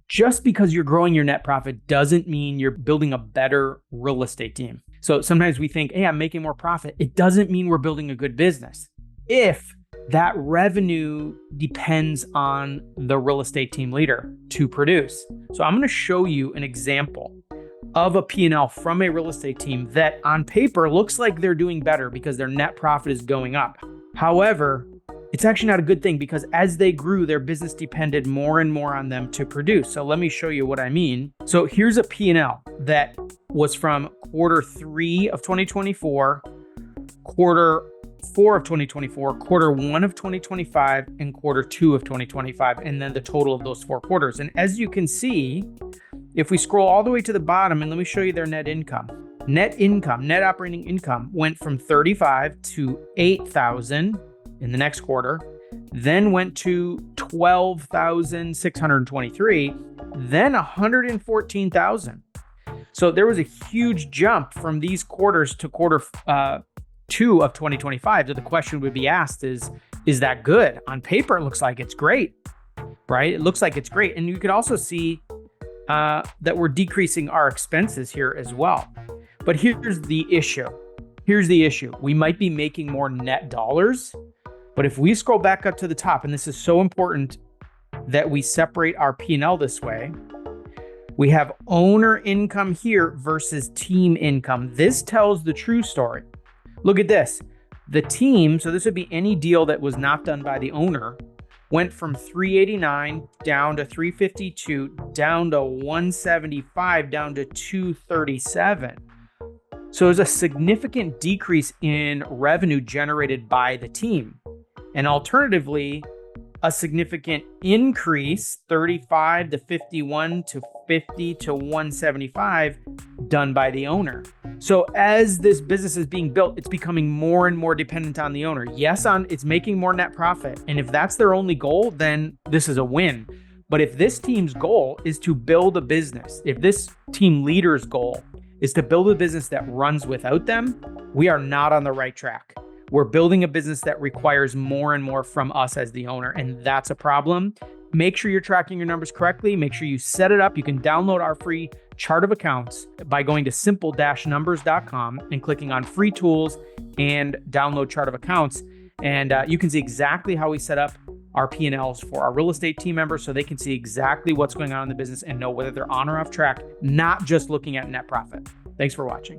Just because you're growing your net profit doesn't mean you're building a better real estate team. So sometimes we think, hey, I'm making more profit. It doesn't mean we're building a good business. If that revenue depends on the real estate team leader to produce. So I'm going to show you an example of a P&L from a real estate team that on paper looks like they're doing better because their net profit is going up. However, it's actually not a good thing because as they grew, their business depended more and more on them to produce. So let me show you what I mean. So here's a P&L that was from quarter 3 of 2024, quarter 4 of 2024, quarter 1 of 2025, and quarter 2 of 2025, and then the total of those 4 quarters. And as you can see, if we scroll all the way to the bottom, and let me show you their net income. Net operating income went from 35 to 8,000 in the next quarter, then went to 12,623, then 114,000. So there was a huge jump from these quarters to quarter 2 of 2025. So the question would be asked is that good? On paper, it looks like it's great, right? It looks like it's great. And you could also see that we're decreasing our expenses here as well. But here's the issue. We might be making more net dollars, but if we scroll back up to the top, and this is so important that we separate our P&L this way, we have owner income here versus team income. This tells the true story. Look at this. The team, so this would be any deal that was not done by the owner, went from 389 down to 352, down to 175, down to 237. So there's a significant decrease in revenue generated by the team. And alternatively, a significant increase, 35 to 51 to 50 to 175, done by the owner. So as this business is being built, it's becoming more and more dependent on the owner. Yes, it's making more net profit. And if that's their only goal, then this is a win. But if this team's goal is to build a business, if this team leader's goal is to build a business that runs without them, we are not on the right track. We're building a business that requires more and more from us as the owner, and that's a problem. Make sure you're tracking your numbers correctly. Make sure you set it up. You can download our free chart of accounts by going to simple-numbers.com and clicking on free tools and download chart of accounts. And you can see exactly how we set up our P&Ls for our real estate team members so they can see exactly what's going on in the business and know whether they're on or off track, not just looking at net profit. Thanks for watching.